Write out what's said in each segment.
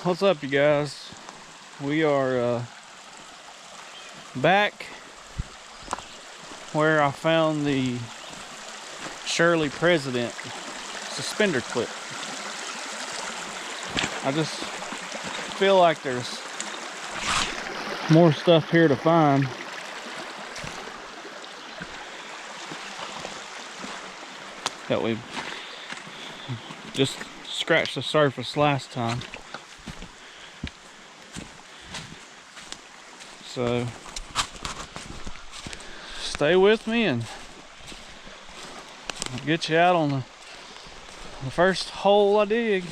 What's up, you guys? We are back where I found the Shirley President suspender clip. I just feel like there's more stuff here to find. That we just scratched the surface last time. So stay with me and I'll get you out on the first hole I dig.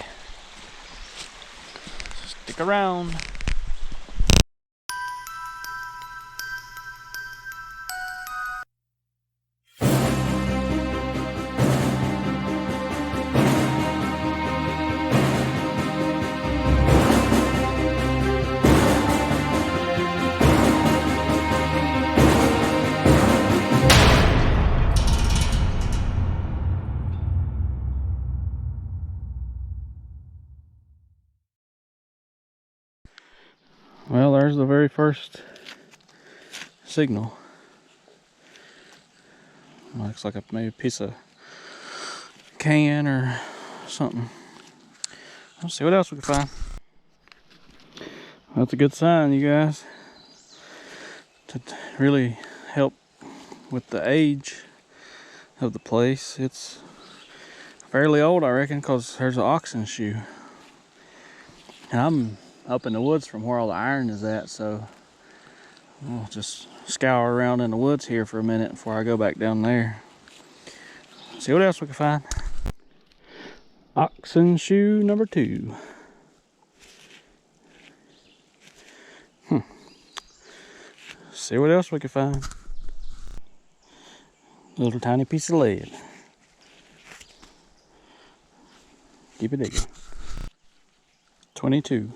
Stick around. Well, there's the very first signal. Looks like maybe a piece of can or something. Let's see what else we can find. That's a good sign, you guys. To really help with the age of the place. It's fairly old, I reckon, because there's an oxen shoe. And I'm up in the woods from where all the iron is at, so I'll just scour around in the woods here for a minute before I go back down there. See what else we can find. Oxen shoe number 2. See what else we can find. A little tiny piece of lead. Keep it digging. 22.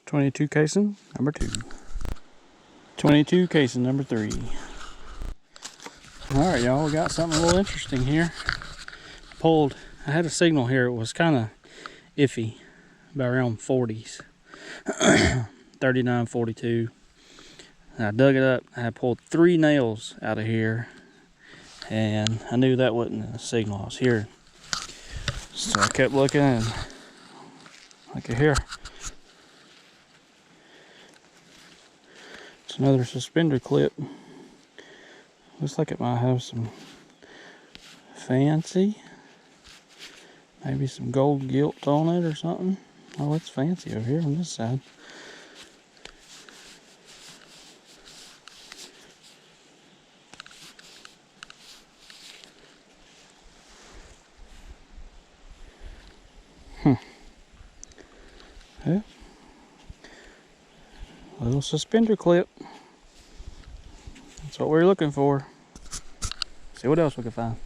22 casing number 2. 22 casing number 3. Alright, y'all, we got something a little interesting here. I had a signal here, it was kind of iffy, about around 40s. 39, 42. And I dug it up, I pulled 3 nails out of here, and I knew that wasn't a signal I was hearing. So I kept looking, and look at here. It's another suspender clip. Looks like it might have some fancy, maybe some gold gilt on it or something. Oh, it's fancy over here on this side. Yeah. A little suspender clip. That's what we're looking for. See what else we can find.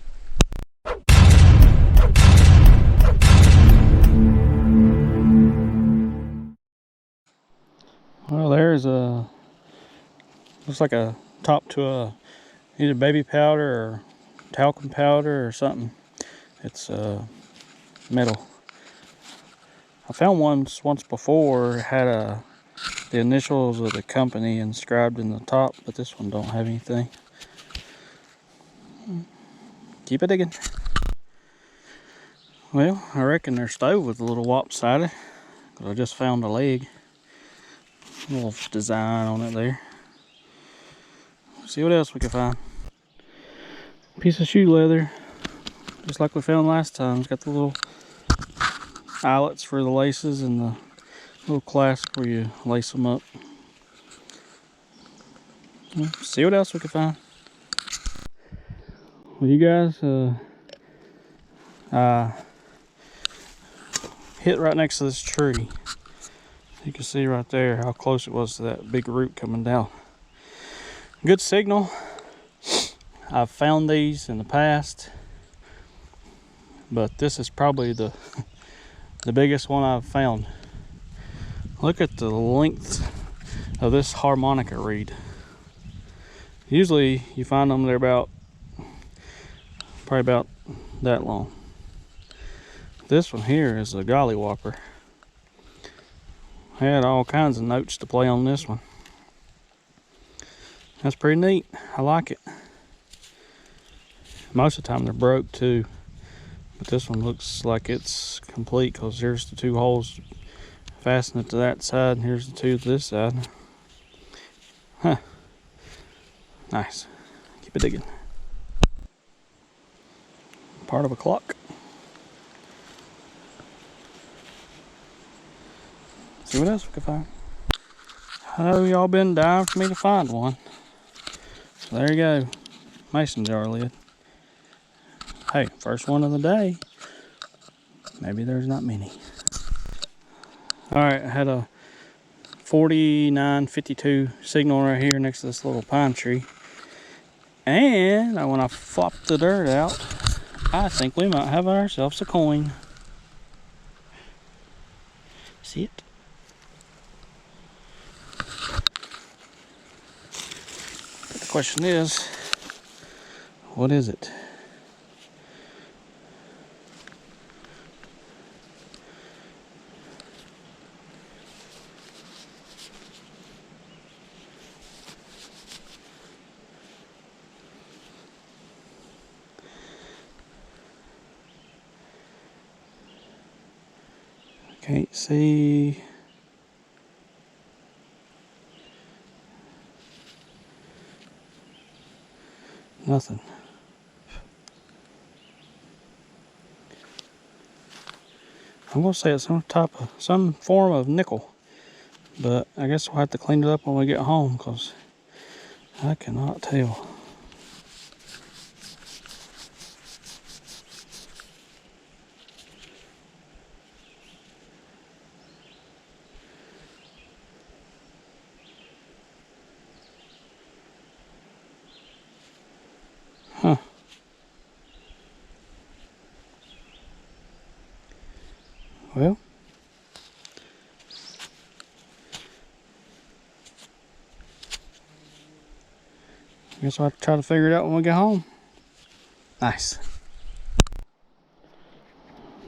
Well, there's looks like a top to a either baby powder or talcum powder or something. It's metal. I found once before, it had the initials of the company inscribed in the top, but this one don't have anything. Keep it digging. Well, I reckon their stove was a little lopsided, because I just found a leg. A little design on it there. See what else we can find. Piece of shoe leather, just like we found last time. It's got the little eyelets for the laces and the little clasp where you lace them up. See what else we can find. Well, you guys, I hit right next to this tree. You can see right there how close it was to that big root coming down. Good signal. I've found these in the past, but this is probably the biggest one I've found. Look at the length of this harmonica reed. Usually you find them, they're probably about that long. This one here is a golly whopper. I had all kinds of notes to play on this one. That's pretty neat. I like it. Most of the time they're broke too, but this one looks like it's complete because here's the 2 holes. Fasten it to that side, and here's the 2 to this side. Huh. Nice. Keep it digging. Part of a clock. See what else we can find. I know y'all been dying for me to find one. So there you go. Mason jar lid. Hey, first one of the day. Maybe there's not many. Alright, I had a 4952 signal right here next to this little pine tree. And when I flopped the dirt out, I think we might have ourselves a coin. See it? But the question is, what is it? Can't see. Nothing. I'm gonna say it's some form of nickel, but I guess we'll have to clean it up when we get home because I cannot tell. Huh. Well, I guess I'll have to try to figure it out when we get home. Nice.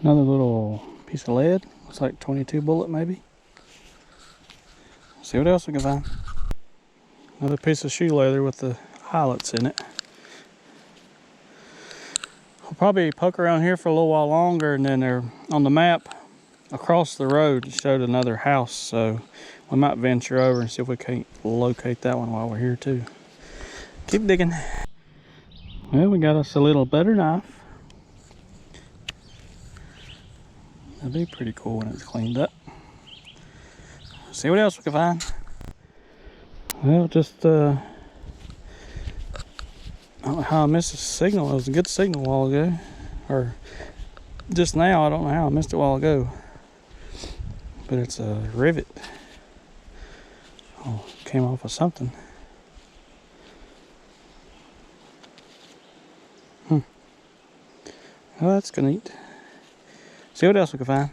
Another little piece of lead. Looks like 22 bullet maybe. See what else we can find. Another piece of shoe leather with the eyelets in it. We'll probably poke around here for a little while longer, and then they're on the map across the road. It showed another house, so we might venture over and see if we can't locate that one while we're here too. Keep digging. Well, we got us a little butter knife. That'd be pretty cool when it's cleaned up. See what else we can find. Well, just I don't know how I missed a signal. It was a good signal a while ago, or just now. I don't know how I missed it a while ago, but it's a rivet. Oh, came off of something. Oh, that's neat. See what else we can find.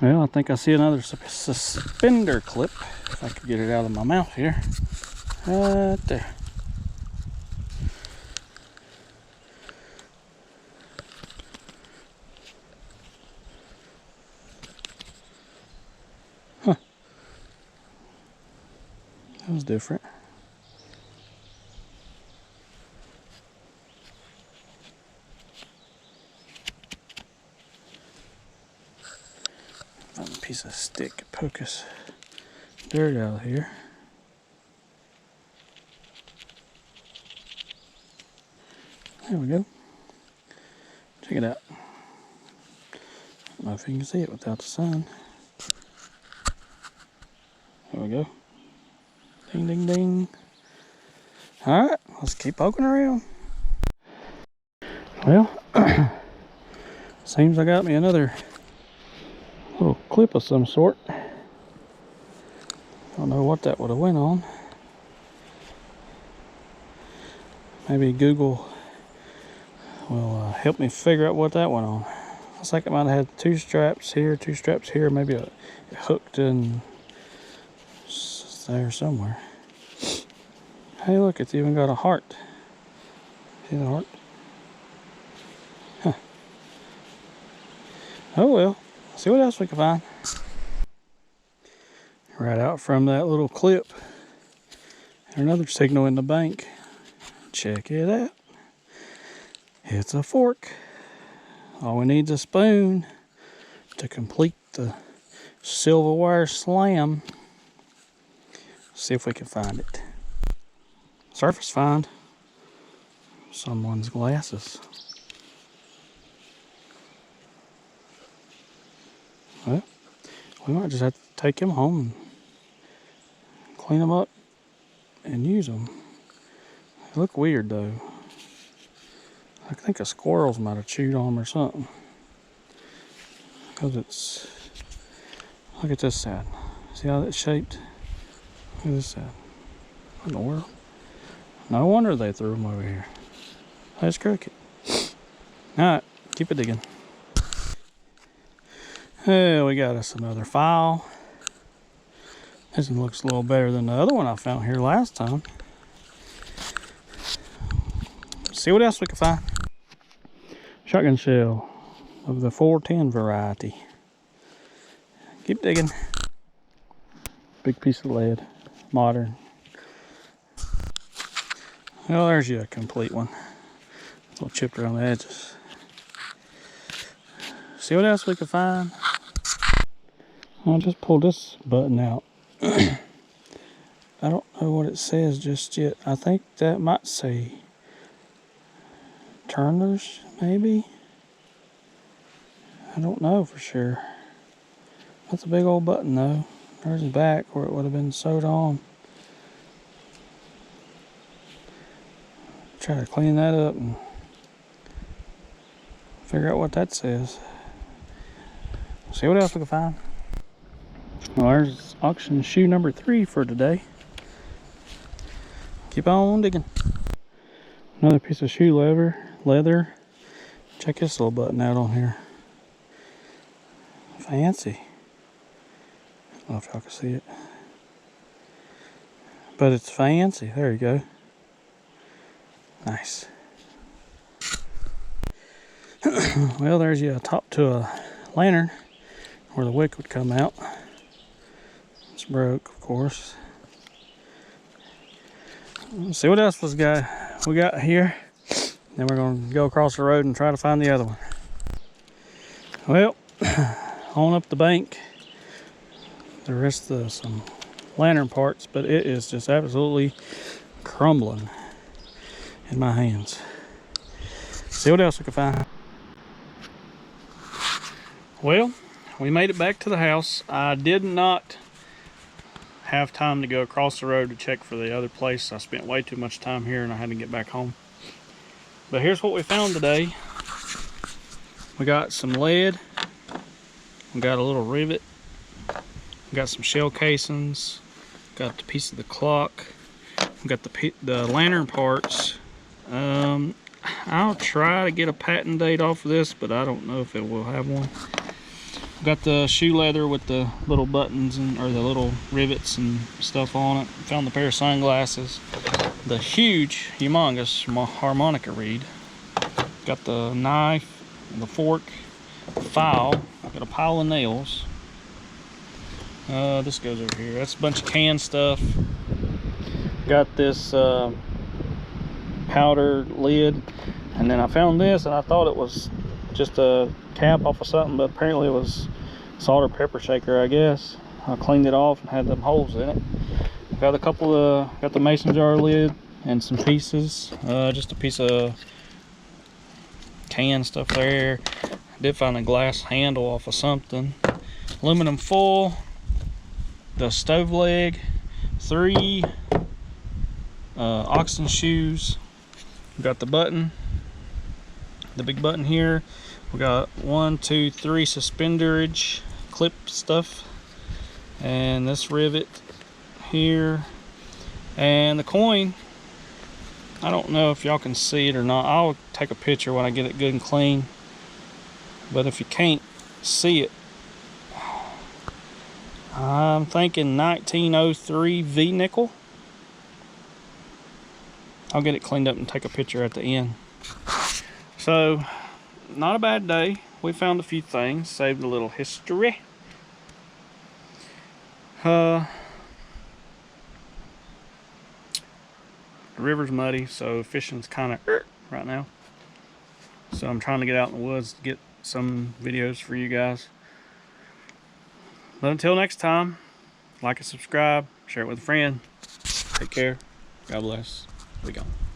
Well, I think I see another suspender clip. If I could get it out of my mouth here. Right there. Huh. That was different. Found a piece of stick. Poke us dirt out of here. There we go. Check it out. I don't know if you can see it without the sun. There we go. Ding, ding, ding. Alright, let's keep poking around. Well, seems I got me another little clip of some sort. Don't know what that would have went on. Maybe Google will help me figure out what that went on. Looks like it might have had 2 straps here, 2 straps here, maybe it hooked in there somewhere. Hey, look, it's even got a heart. See the heart? Huh. Oh well, see what else we can find. right out from that little clip. Another signal in the bank. Check it out. It's a fork. All we need is a spoon to complete the silverware slam. See if we can find it. Surface find. Someone's glasses. Well, we might just have to take them home and clean them up and use them. They look weird though. I think a squirrels might have chewed on them or something. Because it's, look at this side. See how that's shaped? Look at this side. What in the world? No wonder they threw them over here. That's crooked. Alright, keep it digging. Oh, we got us another file. This one looks a little better than the other one I found here last time. See what else we can find. Shotgun shell of the 410 variety. Keep digging. Big piece of lead, modern. Well, there's you a complete one. A little chipped around the edges. See what else we can find. I'll just pull this button out. I don't know what it says just yet. I think that might say Turner's, maybe? I don't know for sure. That's a big old button though. There's the back where it would have been sewed on. Try to clean that up and figure out what that says. See what else we can find. Well, there's auction shoe number 3 for today. Keep on digging. Another piece of shoe leather. Check this little button out on here. Fancy. I don't know if y'all can see it. But it's fancy. There you go. Nice. Well, there's you a top to a lantern where the wick would come out. It's broke, of course. Let's see what else we got here. Then we're going to go across the road and try to find the other one. Well, on up the bank, the rest of some lantern parts, but it is just absolutely crumbling in my hands. See what else we can find. Well, we made it back to the house. I did not have time to go across the road to check for the other place. I spent way too much time here and I had to get back home. But here's what we found today. We got some lead. We got a little rivet. We got some shell casings. Got the piece of the clock. We got the lantern parts. I'll try to get a patent date off of this, but I don't know if it will have one. Got the shoe leather with the little buttons or the little rivets and stuff on it. Found the pair of sunglasses. The huge, humongous harmonica reed. Got the knife, the fork, the file. Got a pile of nails. This goes over here. That's a bunch of canned stuff. Got this powder lid. And then I found this and I thought it was just a cap off of something, but apparently it was salt or pepper shaker, I guess. I cleaned it off and had them holes in it. Got a couple of, got the mason jar lid and some pieces. Just a piece of canned stuff there. I did find a glass handle off of something. Aluminum foil, the stove leg, 3 oxen shoes. We got the button, the big button here. We got 1, 2, 3 suspenderage clip stuff, and this rivet here, and the coin. I don't know if y'all can see it or not. I'll take a picture when I get it good and clean, but if you can't see it, I'm thinking 1903 V nickel. I'll get it cleaned up and take a picture at the end. So not a bad day. We found a few things, saved a little history. The river's muddy, so fishing's kind of right now. So I'm trying to get out in the woods to get some videos for you guys. But until next time, like and subscribe, share it with a friend. Take care. God bless. We gone.